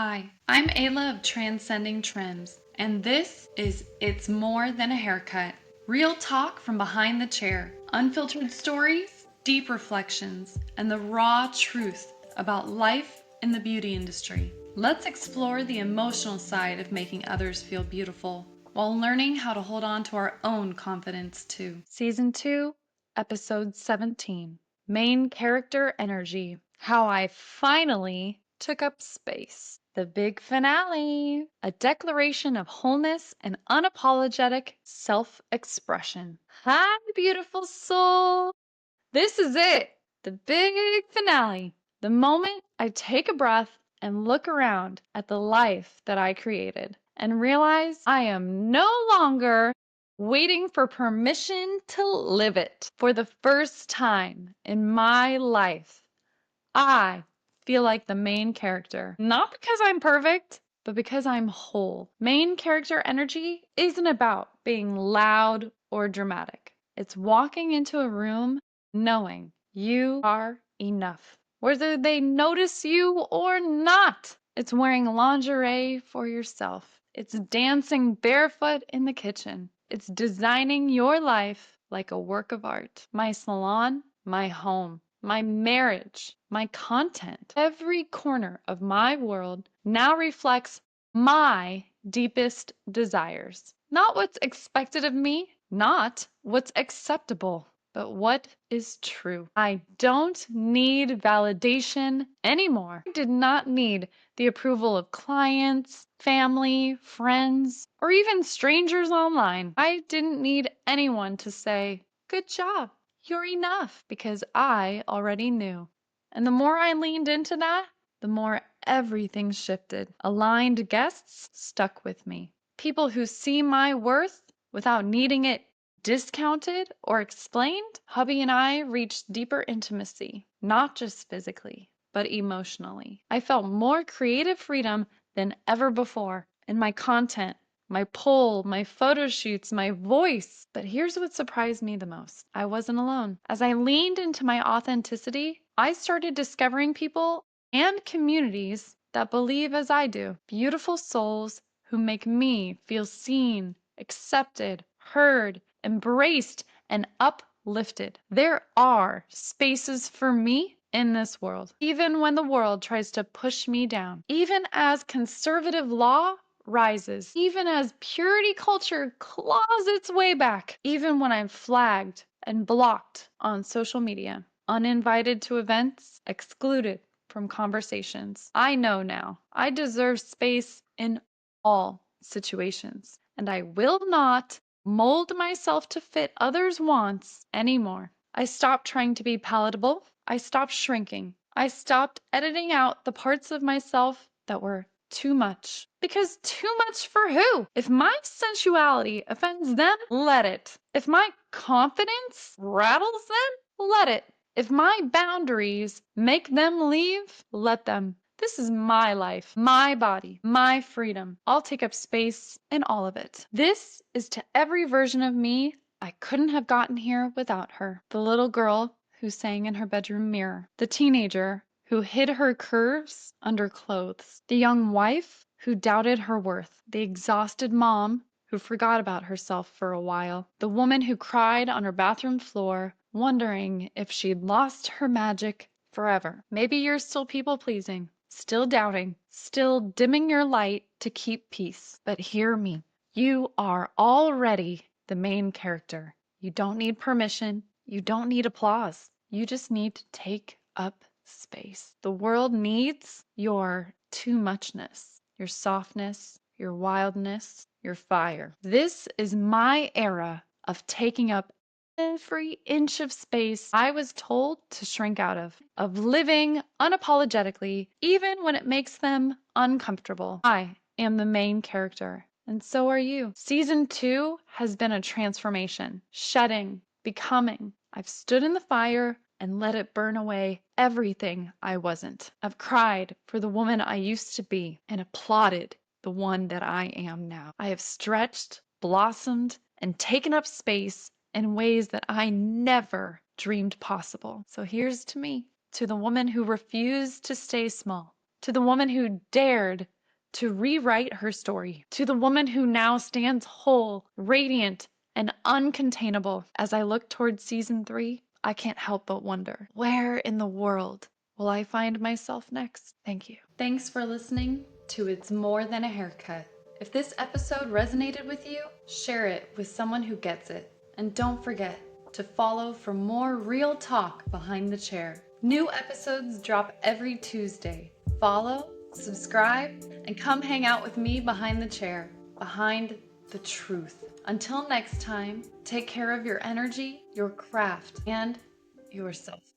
Hi, I'm Ayla of Transcending Trends, and this is It's More Than a Haircut. Real talk from behind the chair, unfiltered stories, deep reflections, and the raw truth about life in the beauty industry. Let's explore the emotional side of making others feel beautiful while learning how to hold on to our own confidence too. Season 2, Episode 17, Main Character Energy. How I finally took up space. The big finale, a declaration of wholeness and unapologetic self-expression. Hi, beautiful soul. This is it, the big finale. The moment I take a breath and look around at the life that I created and realize I am no longer waiting for permission to live it. For the first time in my life, I feel like the main character. Not because I'm perfect, but because I'm whole. Main character energy isn't about being loud or dramatic. It's walking into a room knowing you are enough, whether they notice you or not. It's wearing lingerie for yourself. It's dancing barefoot in the kitchen. It's designing your life like a work of art. My salon, my home, my marriage, my content. Every corner of my world now reflects my deepest desires. Not what's expected of me, not what's acceptable, but what is true. I don't need validation anymore. I did not need the approval of clients, family, friends, or even strangers online. I didn't need anyone to say, "Good job. You're enough," because I already knew. And the more I leaned into that, the more everything shifted. Aligned guests stuck with me. People who see my worth without needing it discounted or explained. Hubby and I reached deeper intimacy, not just physically, but emotionally. I felt more creative freedom than ever before in my content, my poll, my photo shoots, my voice. But here's what surprised me the most. I wasn't alone. As I leaned into my authenticity, I started discovering people and communities that believe as I do. Beautiful souls who make me feel seen, accepted, heard, embraced, and uplifted. There are spaces for me in this world, even when the world tries to push me down. Even as conservative law rises, even as purity culture claws its way back, even when I'm flagged and blocked on social media, uninvited to events, excluded from conversations. I know now I deserve space in all situations, and I will not mold myself to fit others' wants anymore. I stopped trying to be palatable. I stopped shrinking. I stopped editing out the parts of myself that were too much. Because too much for who? If my sensuality offends them, let it. If my confidence rattles them, let it. If my boundaries make them leave, let them. This is my life, my body, my freedom. I'll take up space in all of it. This is to every version of me I couldn't have gotten here without her. The little girl who sang in her bedroom mirror. The teenager who hid her curves under clothes. The young wife who doubted her worth. The exhausted mom who forgot about herself for a while. The woman who cried on her bathroom floor, wondering if she'd lost her magic forever. Maybe you're still people-pleasing, still doubting, still dimming your light to keep peace. But hear me. You are already the main character. You don't need permission. You don't need applause. You just need to take up space. The world needs your too muchness, your softness, your wildness, your fire. This is my era of taking up every inch of space I was told to shrink out of living unapologetically, even when it makes them uncomfortable. I am the main character, and so are you. Season 2 has been a transformation, shedding, becoming. I've stood in the fire and let it burn away everything I wasn't. I've cried for the woman I used to be and applauded the one that I am now. I have stretched, blossomed, and taken up space in ways that I never dreamed possible. So here's to me, to the woman who refused to stay small, to the woman who dared to rewrite her story, to the woman who now stands whole, radiant, and uncontainable. As I look towards season 3, I can't help but wonder, where in the world will I find myself next? Thank you. Thanks for listening to It's More Than a Haircut. If this episode resonated with you, share it with someone who gets it. And don't forget to follow for more real talk behind the chair. New episodes drop every Tuesday. Follow, subscribe, and come hang out with me behind the chair, behind the truth. Until next time, take care of your energy, your craft, and yourself.